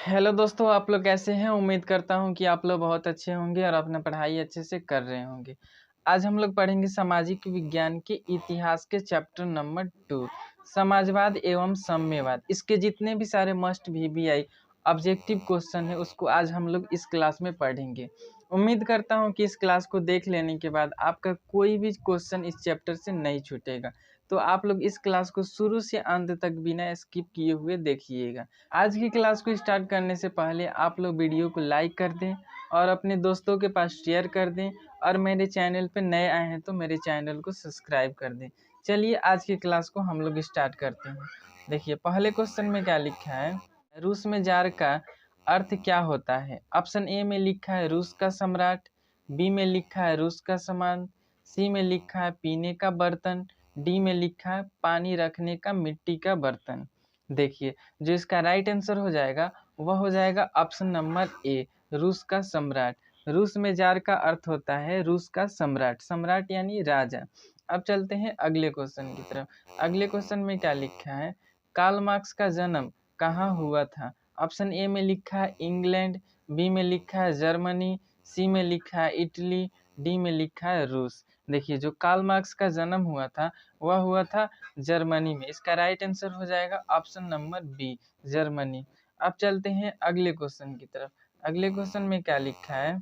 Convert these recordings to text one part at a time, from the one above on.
Hello दोस्तों, आप लोग कैसे हैं? उम्मीद करता हूं कि आप लोग बहुत अच्छे होंगे और अपना पढ़ाई अच्छे से कर रहे होंगे। आज हम लोग पढ़ेंगे सामाजिक विज्ञान के इतिहास के चैप्टर नंबर 2, समाजवाद एवं साम्यवाद। इसके जितने भी सारे मस्ट VBI ऑब्जेक्टिव क्वेश्चन है उसको आज हम लोग इस क्लास में पढ़ेंगे। उम्मीद करता हूं कि इस क्लास को देख लेने के बाद आपका कोई भी क्वेश्चन इस चैप्टर से नहीं छूटेगा। तो आप लोग इस क्लास को शुरू से अंत तक बिना स्किप किए हुए देखिएगा। आज की क्लास को स्टार्ट करने से पहले आप लोग वीडियो को लाइक कर दें और अपने दोस्तों के पास शेयर कर दें, और मेरे चैनल पर नए आए हैं तो मेरे चैनल को सब्सक्राइब कर दें। चलिए आज की क्लास को हम लोग स्टार्ट करते हैं। देखिए पहले क्वेश्चन में क्या लिखा है, रूस में जार का अर्थ क्या होता है? ऑप्शन ए में लिखा है रूस का सम्राट, बी में लिखा है रूस का सामान, सी में लिखा है पीने का बर्तन, डी में लिखा है पानी रखने का मिट्टी का बर्तन। देखिए जो इसका राइट आंसर हो जाएगा वह हो जाएगा ऑप्शन नंबर ए, रूस का सम्राट। रूस में जार का अर्थ होता है रूस का सम्राट, सम्राट यानी राजा। अब चलते हैं अगले क्वेश्चन की तरफ। अगले क्वेश्चन में क्या लिखा है, कार्ल मार्क्स का जन्म कहाँ हुआ था? ऑप्शन ए में लिखा है इंग्लैंड, बी में लिखा है जर्मनी, सी में लिखा है इटली, डी में लिखा है रूस। देखिए जो कार्ल मार्क्स का जन्म हुआ था वह हुआ था जर्मनी में। इसका राइट आंसर हो जाएगा ऑप्शन नंबर बी, जर्मनी। अब चलते हैं अगले क्वेश्चन की तरफ। अगले क्वेश्चन में क्या लिखा है,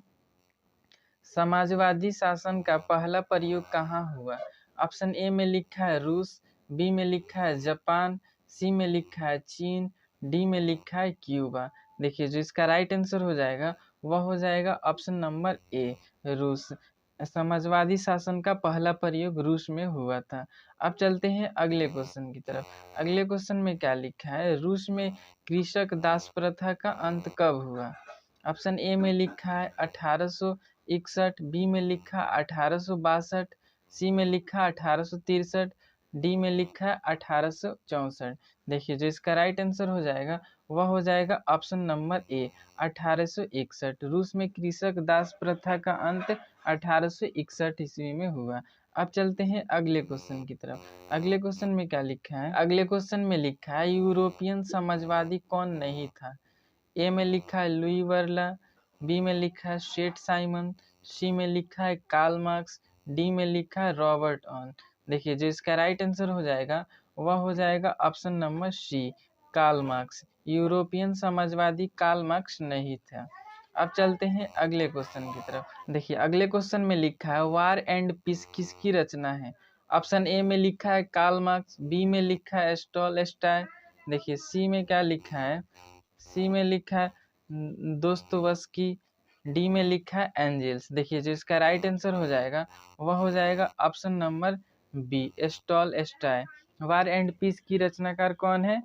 समाजवादी शासन का पहला प्रयोग कहाँ हुआ? ऑप्शन ए में लिखा है रूस, बी में लिखा है जापान, सी में लिखा है चीन, डी में लिखा है क्यूबा। देखिए जो इसका राइट आंसर हो जाएगा वह हो जाएगा ऑप्शन नंबर ए, रूस। समाजवादी शासन का पहला प्रयोग रूस में हुआ था। अब चलते हैं अगले क्वेश्चन की तरफ। अगले क्वेश्चन में क्या लिखा है, रूस में कृषक दास प्रथा का अंत कब हुआ? ऑप्शन ए में लिखा है 1861, बी में लिखा 1862, सी में लिखा 1863, डी में लिखा है 1864। देखिए जो इसका राइट आंसर हो जाएगा वह हो जाएगा ऑप्शन नंबर ए, 1861। रूस में कृषक दास प्रथा का अंत 1861 ईस्वी में हुआ। अब चलते हैं अगले क्वेश्चन की तरफ। अगले क्वेश्चन में क्या लिखा है, अगले क्वेश्चन में लिखा है यूरोपियन समाजवादी कौन नहीं था? ए में लिखा है लुई वर्ला, बी में लिखा है सेठ साइमन, सी में लिखा है कार्ल मार्क्स, डी में लिखा है रॉबर्ट ऑन। देखिए जो इसका राइट आंसर हो जाएगा वह हो जाएगा option number C, Karl Marx. European समाजवादी कार्ल मार्क्स नहीं था। अब चलते हैं अगले क्वेश्चन की तरफ। देखिए अगले क्वेश्चन में लिखा है वार एंड पीस किसकी रचना है? ऑप्शन ए में लिखा है कार्ल मार्क्स, बी में लिखा है टॉलस्टॉय, देखिए सी में क्या लिखा है, सी में लिखा है दोस्तोवस्की, डी में लिखा है एंजल्स। देखिए जो इसका राइट आंसर हो जाएगा वह हो जाएगा option number B, Tolstoy. War and Peace की रचनाकार कौन है?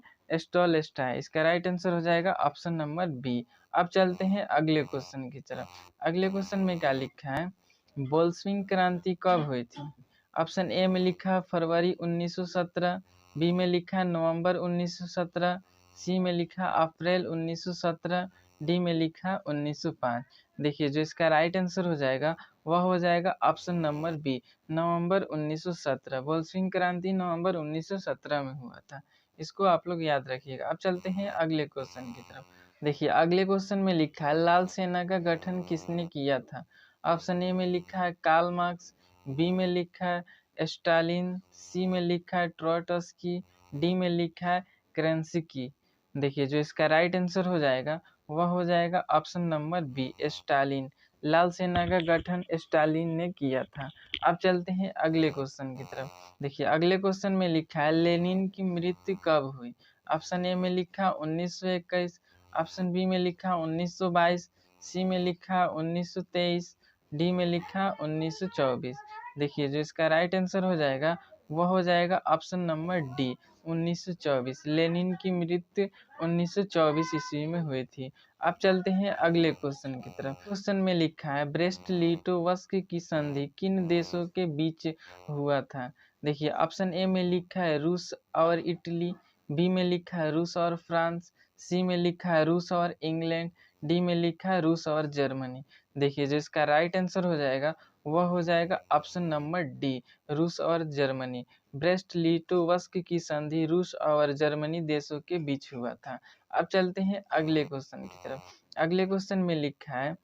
टॉलस्टॉय। इसका राइट आंसर हो जाएगा ऑप्शन नंबर बी। अब चलते हैं अगले क्वेश्चन की तरफ। अगले क्वेश्चन में क्या लिखा है, बोल्शेविक क्रांति कब हुई थी? ऑप्शन ए में लिखा है फरवरी 1917, बी में लिखा है नवंबर 1917, सी में लिखा अप्रैल 1917, डी में लिखा 1905। देखिए जो इसका राइट आंसर हो जाएगा वह हो जाएगा ऑप्शन नंबर बी, नवंबर 1917। बोल्शेविक क्रांति नवंबर 1917 में हुआ था। इसको आप लोग याद रखिएगा। अब चलते हैं अगले क्वेश्चन की तरफ। देखिए अगले क्वेश्चन में लिखा है लाल सेना का गठन किसने किया था? ऑप्शन ए में लिखा है कार्ल मार्क्स, बी में लिखा है स्टालिन, सी में लिखा है ट्रोट्स्की, डी में लिखा है केरेंस्की। देखिए जो इसका राइट आंसर हो जाएगा वह हो जाएगा ऑप्शन नंबर बी, स्टालिन। लाल सेना का गठन स्टालिन ने किया था। अब चलते हैं अगले क्वेश्चन की तरफ। देखिए अगले क्वेश्चन में लिखा है लेनिन की मृत्यु कब हुई? ऑप्शन ए में लिखा 1921, ऑप्शन बी में लिखा 1922, सी में लिखा 1923, डी में लिखा 1924। देखिए जो इसका राइट आंसर हो जाएगा वह हो जाएगा ऑप्शन नंबर डी, 1924। लेनिन की मृत्यु 1924 ईस्वी में हुई थी। अब चलते हैं अगले क्वेश्चन की तरफ। क्वेश्चन में लिखा है ब्रेस्ट लिटोवस्क की संधि किन देशों के बीच हुआ था? देखिए ऑप्शन ए में लिखा है रूस और इटली, बी में लिखा है रूस और फ्रांस, सी में लिखा है रूस और इंग्लैंड, डी में लिखा है रूस और जर्मनी। देखिए जो इसका राइट आंसर हो जाएगा वह हो जाएगा ऑप्शन नंबर डी, रूस और जर्मनी। ब्रेस्ट लिटोवस्क की संधि रूस और जर्मनी देशों के बीच हुआ था। अब चलते हैं अगले क्वेश्चन की तरफ। अगले क्वेश्चन में लिखा है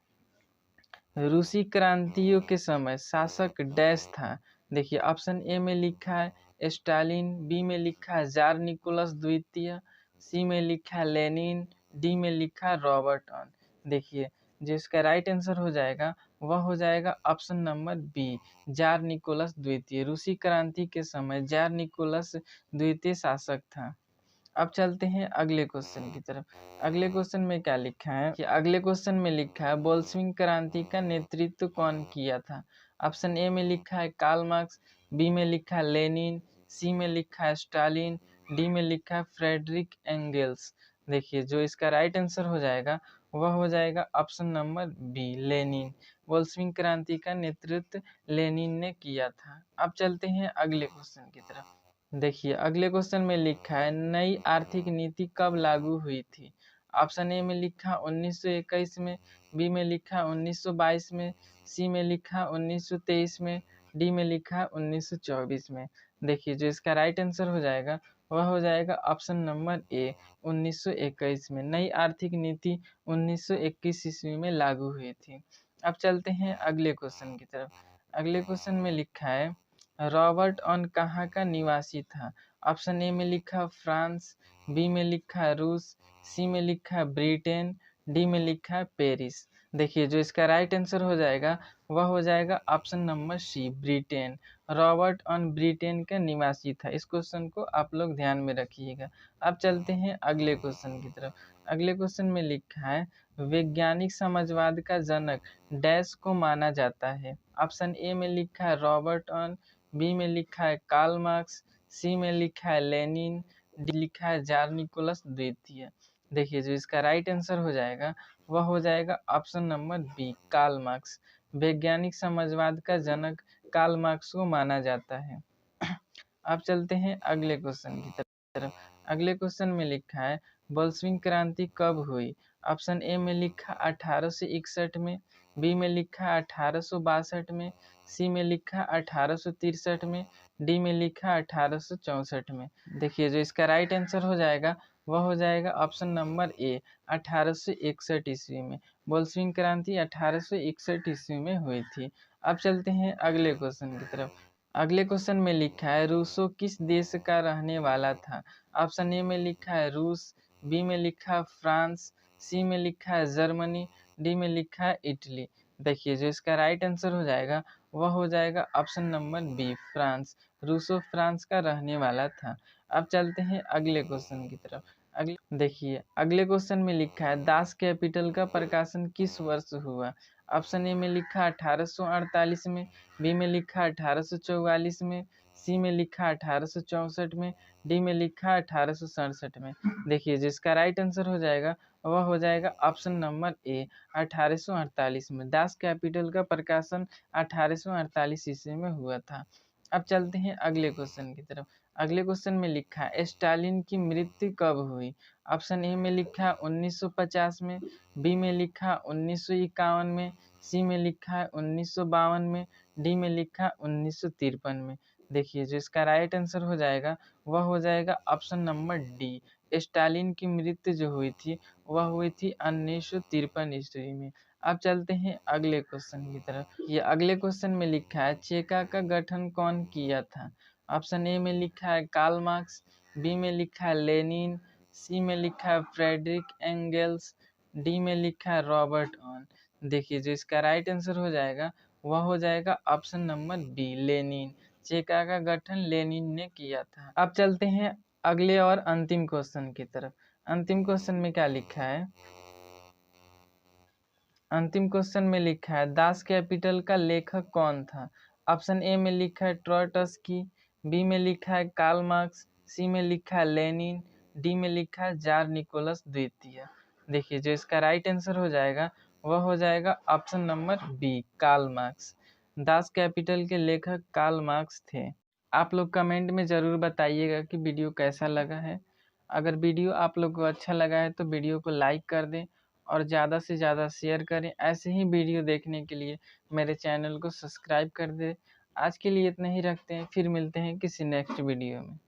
रूसी क्रांतियों के समय शासक डैश था। देखिए ऑप्शन ए में लिखा है स्टालिन, बी में लिखा है जार निकोलस द्वितीय, सी में लिखा है लेनिन, डी में लिखा है रॉबर्ट ऑन। देखिए जो इसका राइट आंसर हो जाएगा वह हो जाएगा option number B, czar Nicholas द्वितीय। रूसी क्रांति के समय जार निकोलस द्वितीय शासक था। अब चलते हैं अगले क्वेश्चन की तरफ। अगले क्वेश्चन में क्या लिखा है कि अगले क्वेश्चन में लिखा है बोल्शेविक क्रांति का नेतृत्व कौन किया था। ऑप्शन ए में लिखा है कार्ल मार्क्स, बी में लिखा है लेनिन, सी में लिखा है स्टालिन, डी में लिखा है फ्रेडरिक एंगेल्स। देखिए जो इसका राइट आंसर हो जाएगा वह हो जाएगा option number B, Lenin. Bolshevik क्रांति का नेतृत्व लेनिन ने किया था। अब चलते हैं अगले क्वेश्चन की तरफ। देखिए अगले क्वेश्चन में लिखा है नई आर्थिक नीति कब लागू हुई थी। ऑप्शन ए में लिखा 1921 में, बी में लिखा 1922 में, सी में लिखा 1923 में, डी में लिखा 1924 में। देखिए जो इसका राइट आंसर हो जाएगा वह हो जाएगा ऑप्शन नंबर ए, 1921 में। नई आर्थिक नीति 1921 ईस्वी में लागू हुई थी। अब चलते हैं अगले क्वेश्चन की तरफ। अगले क्वेश्चन में लिखा है रॉबर्ट ऑन कहाँ का निवासी था। ऑप्शन ए में लिखा फ्रांस, बी में लिखा रूस, सी में लिखा ब्रिटेन, डी में लिखा पेरिस। देखिए जो इसका राइट आंसर हो जाएगा वह हो जाएगा option number C, Britain. Robert Owen Britain का निवासी था। इस क्वेश्चन को आप लोग ध्यान में रखिएगा। अब चलते हैं अगले क्वेश्चन की तरफ। अगले क्वेश्चन में लिखा है वैज्ञानिक समाजवाद का जनक डैश को माना जाता है। ऑप्शन ए में लिखा है रॉबर्ट ऑन, बी में लिखा है कार्ल मार्क्स, सी में लिखा है लेनिन, डी लिखा है जार निकोलस द्वितीय। देखिए जो इसका राइट आंसर हो जाएगा वह हो जाएगा option number B, Karl Marx. वैज्ञानिक समाजवाद का जनक कार्ल मार्क्स को माना जाता है। अब चलते हैं अगले क्वेश्चन की तरफ। अगले क्वेश्चन में लिखा है बोल्शेविक क्रांति कब हुई। ऑप्शन ए में लिखा 1861 में, बी में लिखा 1862 में, सी में लिखा 1863 में, डी में लिखा 1864 में। देखिए जो इसका राइट आंसर हो जाएगा वह हो जाएगा ऑप्शन नंबर ए, 1861 ईस्वी में। बोल्शेविक क्रांति 1861 ईस्वी में हुई थी। अब चलते हैं अगले क्वेश्चन की तरफ। अगले क्वेश्चन में लिखा है रूसो किस देश का रहने वाला था। ऑप्शन ए में लिखा है रूस, बी में लिखा है फ्रांस, सी में लिखा है जर्मनी, डी में लिखा है इटली। देखिए जो इसका राइट आंसर हो जाएगा वह हो जाएगा option number B, France. Rousseau France का रहने वाला था। अब चलते हैं अगले क्वेश्चन की तरफ। अगले देखिए अगले क्वेश्चन में लिखा है दास कैपिटल का प्रकाशन किस वर्ष हुआ। ऑप्शन ए में लिखा 1848 में, बी में लिखा 1844 में, सी में लिखा 1864 में, डी में लिखा 1867 में। देखिए जिसका राइट आंसर हो जाएगा वह हो जाएगा ऑप्शन नंबर ए, 1848 में। दास कैपिटल का प्रकाशन 1848 ईस्वी में हुआ था। अब चलते हैं अगले क्वेश्चन की तरफ। अगले क्वेश्चन में लिखा है स्टालिन की मृत्यु कब हुई। ऑप्शन ए में लिखा 1950 में, बी में लिखा 1951 में, सी में लिखा है 1952 में, डी में लिखा 1953 में। देखिए जो इसका राइट आंसर हो जाएगा वह हो जाएगा ऑप्शन नंबर डी, स्टालिन की मृत्यु जो हुई थी वह हुई थी 1953 ईस्वी में। अब चलते हैं अगले क्वेश्चन की तरफ। ये अगले क्वेश्चन में लिखा है चेका का गठन कौन किया था। ऑप्शन ए में लिखा है कार्ल मार्क्स, बी में लिखा है लेनिन, सी में लिखा है फ्रेडरिक एंगेल्स, डी में लिखा है रॉबर्ट ऑन। देखिए जो इसका राइट आंसर हो जाएगा वह हो जाएगा ऑप्शन नंबर बी, लेनिन। चेका का गठन लेनिन ने किया था। अब चलते हैं अगले और अंतिम क्वेश्चन की तरफ। अंतिम क्वेश्चन में क्या लिखा है। अंतिम क्वेश्चन में लिखा है दास कैपिटल का लेखक कौन था। ऑप्शन ए में लिखा है ट्रॉटस्की, बी में लिखा है कार्ल मार्क्स, सी में लिखा है लेनिन, डी में लिखा है जार निकोलस द्वितीय। देखिए जो इसका राइट आंसर हो जाएगा वह हो जाएगा option number B, Karl Marx. Das Kapital के लेखक कार्ल मार्क्स थे। आप लोग कमेंट में ज़रूर बताइएगा कि वीडियो कैसा लगा है। अगर वीडियो आप लोग को अच्छा लगा है तो वीडियो को लाइक कर दें और ज़्यादा से ज़्यादा शेयर करें। ऐसे ही वीडियो देखने के लिए मेरे चैनल को सब्सक्राइब कर दें। आज के लिए इतना ही रखते हैं, फिर मिलते हैं किसी नेक्स्ट वीडियो में।